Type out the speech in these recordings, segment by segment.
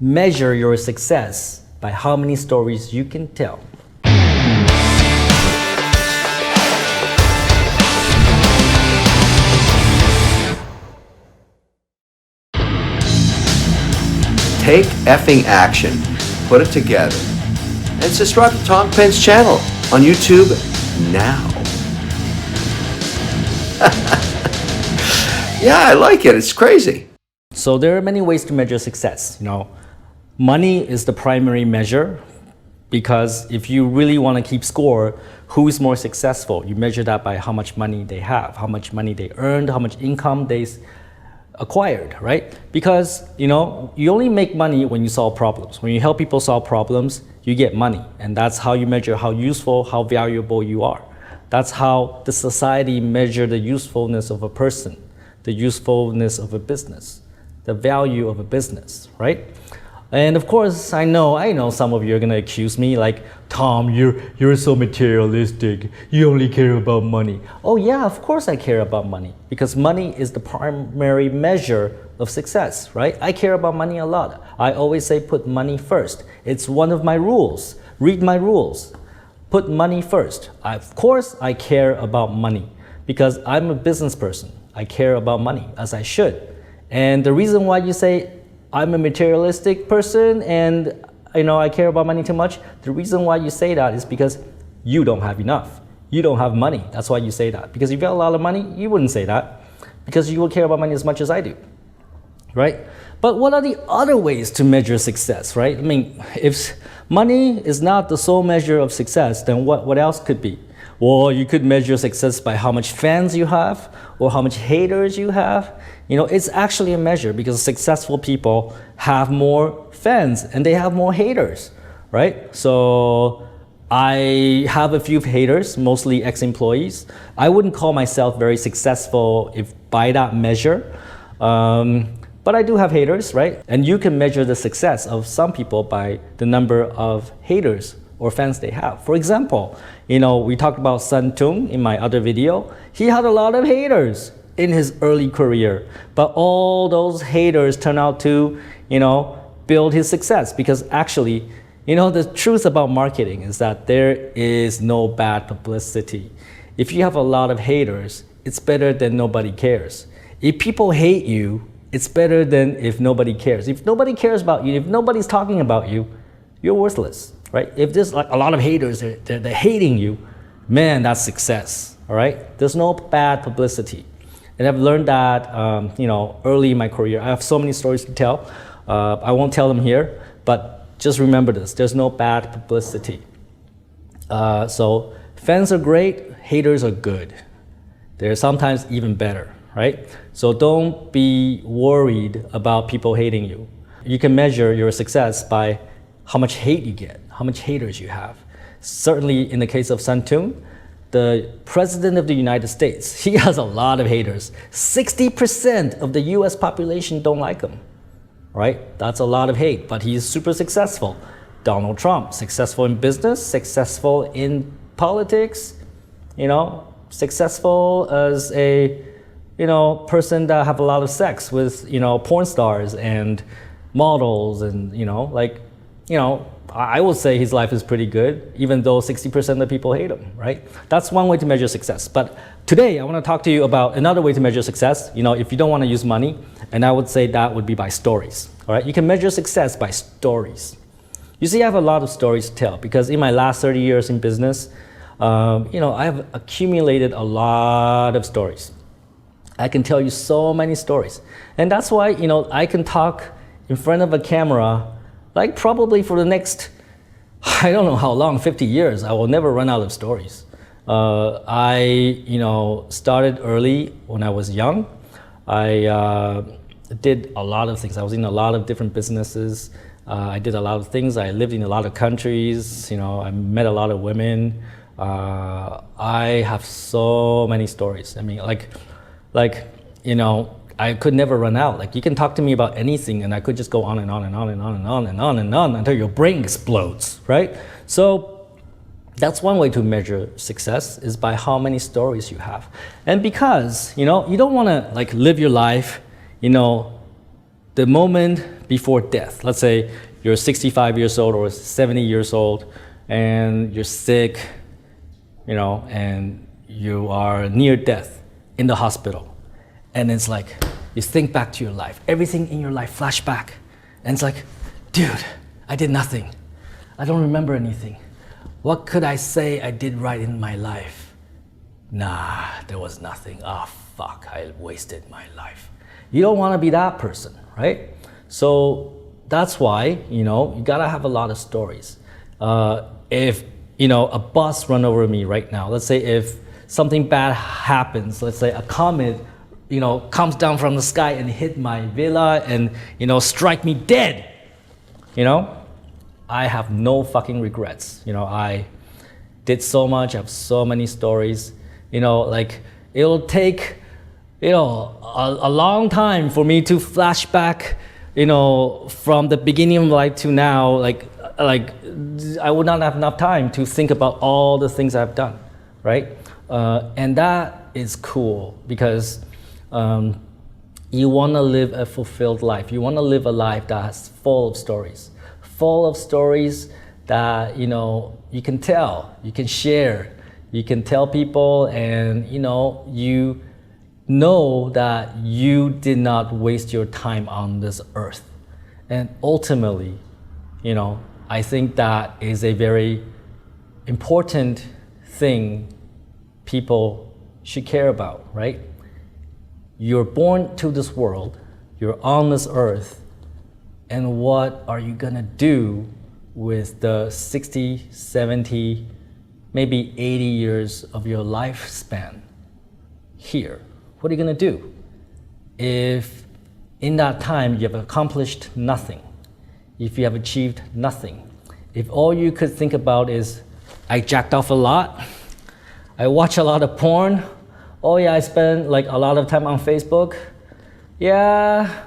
measure your success by how many stories you can tell. Take effing action, put it together, and subscribe to Tom Peng's channel on YouTube now. Yeah, I like it. It's crazy. So there are many ways to measure success. Money is the primary measure, because if you really want to keep score, who is more successful, you measure that by how much money they have, how much money they earned, how much income they acquired, right? Because you only make money when you solve problems. When you help people solve problems, you get money, and that's how you measure how useful, how valuable you are. That's how the society measure the usefulness of a person, the usefulness of a business, the value of a business, right? And of course, I know some of you are gonna accuse me like, Tom, you're so materialistic. You only care about money. Oh yeah, of course I care about money, because money is the primary measure of success, right? I care about money a lot. I always say put money first. It's one of my rules. Read my rules. Put money first. Of course I care about money, because I'm a business person. I care about money, as I should. And the reason why you say I'm a materialistic person and I care about money too much, the reason why you say that is because you don't have enough. You don't have money. That's why you say that. Because if you have a lot of money, you wouldn't say that, because you will care about money as much as I do, right? But what are the other ways to measure success, right? I mean, if money is not the sole measure of success, then what else could be? Well, you could measure success by how much fans you have or how much haters you have. It's actually a measure, because successful people have more fans and they have more haters, right? So I have a few haters, mostly ex-employees. I wouldn't call myself very successful if by that measure, but I do have haters, right? And you can measure the success of some people by the number of haters or fans they have. For example, we talked about Sun Tung in my other video. He had a lot of haters in his early career, but all those haters turned out to, build his success, because actually, the truth about marketing is that there is no bad publicity. If you have a lot of haters, it's better than nobody cares. If people hate you, it's better than if nobody cares. If nobody cares about you, if nobody's talking about you, you're worthless, right? If there's like a lot of haters, they're hating you, man, that's success, all right? There's no bad publicity. And I've learned that, early in my career. I have so many stories to tell. I won't tell them here, but just remember this. There's no bad publicity. So fans are great, haters are good. They're sometimes even better, right? So don't be worried about people hating you. You can measure your success by how much hate you get, how much haters you have. Certainly in the case of Sun Tung, the President of the United States, he has a lot of haters. 60% of the US population don't like him, right? That's a lot of hate, but he's super successful. Donald Trump, successful in business, successful in politics, successful as a, person that have a lot of sex with, porn stars and models and, I would say his life is pretty good, even though 60% of people hate him, right? That's one way to measure success. But today, I want to talk to you about another way to measure success. If you don't want to use money, and I would say that would be by stories, all right? You can measure success by stories. You see, I have a lot of stories to tell, because in my last 30 years in business, I have accumulated a lot of stories. I can tell you so many stories. And that's why, I can talk in front of a camera like probably for the next, I don't know how long, 50 years, I will never run out of stories. I started early when I was young. I did a lot of things. I was in a lot of different businesses. I did a lot of things. I lived in a lot of countries. I met a lot of women. I have so many stories. I mean, I could never run out. Like, you can talk to me about anything and I could just go on and on and on and on and on and on and on until your brain explodes, right? So that's one way to measure success, is by how many stories you have. And because, you don't want to live your life, the moment before death. Let's say you're 65 years old or 70 years old and you're sick, you know, and you are near death in the hospital. And it's like, you think back to your life, everything in your life flashback. And it's like, dude, I did nothing. I don't remember anything. What could I say I did right in my life? Nah, there was nothing. Oh, fuck, I wasted my life. You don't want to be that person, right? So that's why, you know, you gotta have a lot of stories. If, you know, a bus run over me right now, let's say if something bad happens, let's say a comet, you know, comes down from the sky and hit my villa and, you know, strike me dead, you know, I have no fucking regrets. You know, I did so much, I have so many stories, you know, like it'll take, you know, a long time for me to flash back, you know, from the beginning of life to now, like I would not have enough time to think about all the things I've done, right? And that is cool because you want to live a fulfilled life. You want to live a life that's full of stories that, you know, you can tell, you can share, you can tell people, and, you know that you did not waste your time on this earth. And ultimately, you know, I think that is a very important thing people should care about, right? You're born to this world, you're on this earth, and what are you gonna do with the 60, 70, maybe 80 years of your lifespan here? What are you gonna do if in that time you have accomplished nothing, if you have achieved nothing, if all you could think about is, I jacked off a lot, I watch a lot of porn, oh yeah, I spend like a lot of time on Facebook, yeah,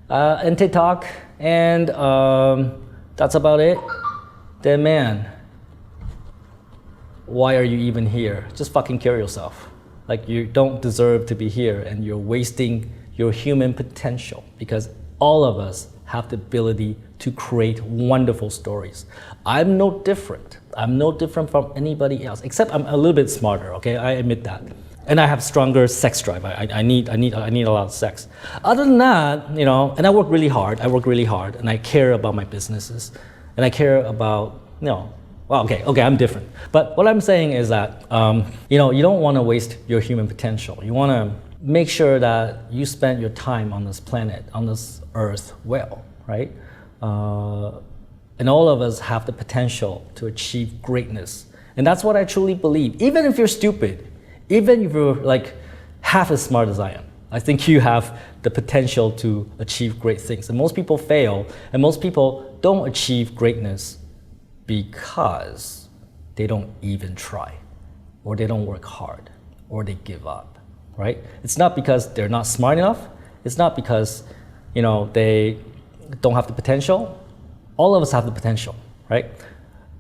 and TikTok, and that's about it, then man, why are you even here? Just fucking kill yourself. Like, you don't deserve to be here, and you're wasting your human potential, because all of us have the ability to create wonderful stories. I'm no different. I'm no different from anybody else, except I'm a little bit smarter, okay? I admit that. And I have stronger sex drive. I need a lot of sex. Other than that, you know, and I work really hard, and I care about my businesses, and I care about, you know, well, okay, I'm different. But what I'm saying is that, you know, you don't want to waste your human potential. You want to make sure that you spend your time on this planet, on this earth well, right? And all of us have the potential to achieve greatness. And that's what I truly believe. Even if you're stupid, even if you're like half as smart as I am, I think you have the potential to achieve great things. And most people fail, and most people don't achieve greatness because they don't even try, or they don't work hard, or they give up, right? It's not because they're not smart enough. It's not because, you know, they don't have the potential. All of us have the potential, right?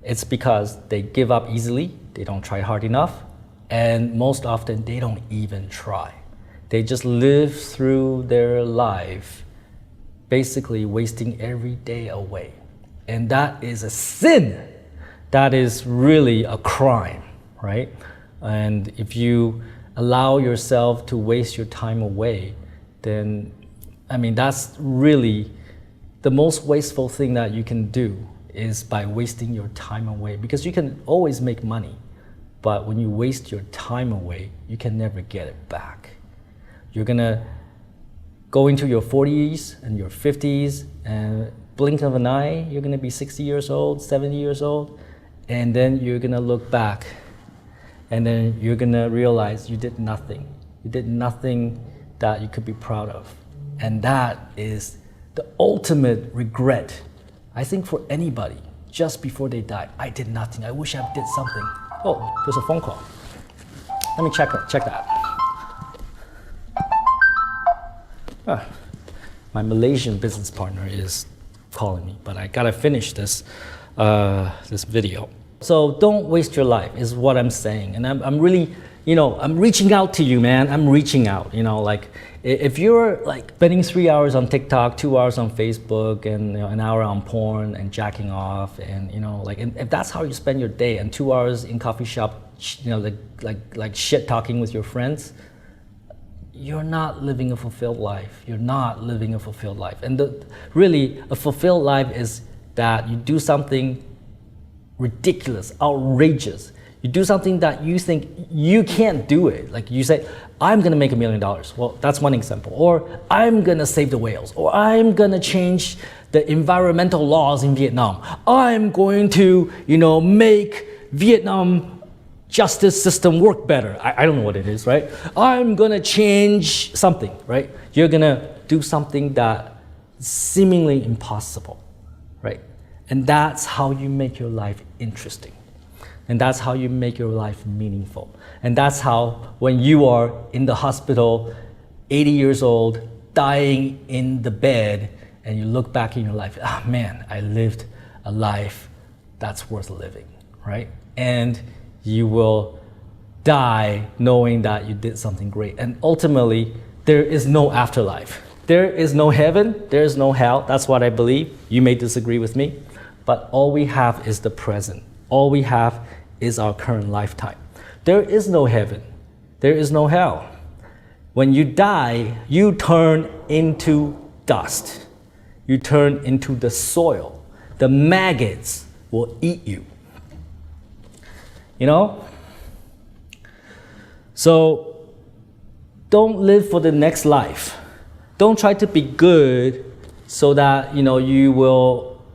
It's because they give up easily, they don't try hard enough, and most often they don't even try. They just live through their life basically wasting every day away. And that is a sin. That is really a crime, right? And if you allow yourself to waste your time away, then, I mean, that's really the most wasteful thing that you can do, is by wasting your time away. Because you can always make money, but when you waste your time away, you can never get it back. You're gonna go into your 40s and your 50s, and blink of an eye, you're gonna be 60 years old, 70 years old, and then you're gonna look back, and then you're gonna realize you did nothing. You did nothing that you could be proud of. And that is the ultimate regret, I think, for anybody, just before they die. I did nothing, I wish I did something. Oh, there's a phone call. Let me check that. My Malaysian business partner is calling me, but I gotta finish this this video. So don't waste your life is what I'm saying. And I'm really, I'm reaching out to you, man. I'm reaching out, like if you're like spending 3 hours on TikTok, 2 hours on Facebook, and an hour on porn and jacking off, and and if that's how you spend your day, and 2 hours in coffee shop, like shit talking with your friends, you're not living a fulfilled life. You're not living a fulfilled life. And really, a fulfilled life is that you do something ridiculous, outrageous. You do something that you think you can't do it. Like you say, I'm gonna make $1 million. Well, that's one example. Or I'm gonna save the whales. Or I'm gonna change the environmental laws in Vietnam. I'm going to, make Vietnam justice system work better. I don't know what it is, right? I'm gonna change something, right? You're gonna do something that is seemingly impossible, right? And that's how you make your life interesting. And that's how you make your life meaningful. And that's how, when you are in the hospital, 80 years old, dying in the bed, and you look back in your life, man, I lived a life that's worth living, right? And you will die knowing that you did something great. And ultimately, there is no afterlife. There is no heaven, there is no hell. That's what I believe. You may disagree with me, but all we have is the present. All we have is our current lifetime. There is no heaven. There is no hell. When you die, you turn into dust. You turn into the soil. The maggots will eat you. So don't live for the next life. Don't try to be good so that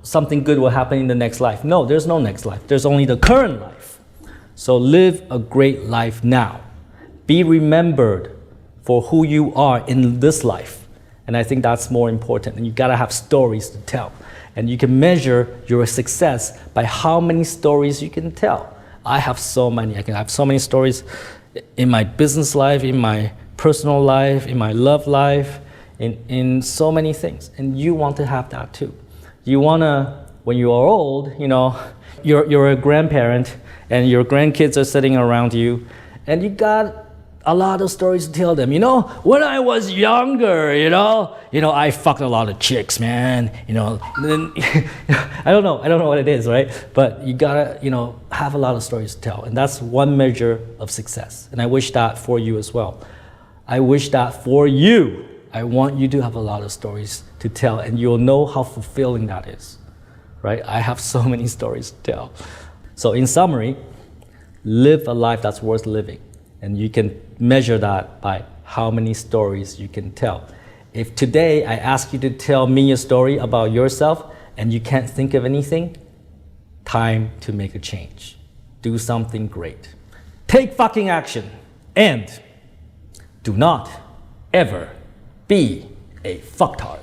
something good will happen in the next life. No, there's no next life. There's only the current life. So live a great life now. Be remembered for who you are in this life. And I think that's more important. And you gotta have stories to tell. And you can measure your success by how many stories you can tell. I have so many. I can have so many stories in my business life, in my personal life, in my love life, in so many things. And you want to have that too. You wanna, when you are old, you're a grandparent and your grandkids are sitting around you, and you got a lot of stories to tell them. When I was younger, I fucked a lot of chicks, man. Then, I don't know what it is, right? But you gotta, have a lot of stories to tell, and that's one measure of success. And I wish that for you as well. I wish that for you. I want you to have a lot of stories to tell, and you'll know how fulfilling that is, right? I have so many stories to tell. So in summary, live a life that's worth living. And you can measure that by how many stories you can tell. If today I ask you to tell me a story about yourself and you can't think of anything, time to make a change. Do something great. Take fucking action. And do not ever be a fucktard.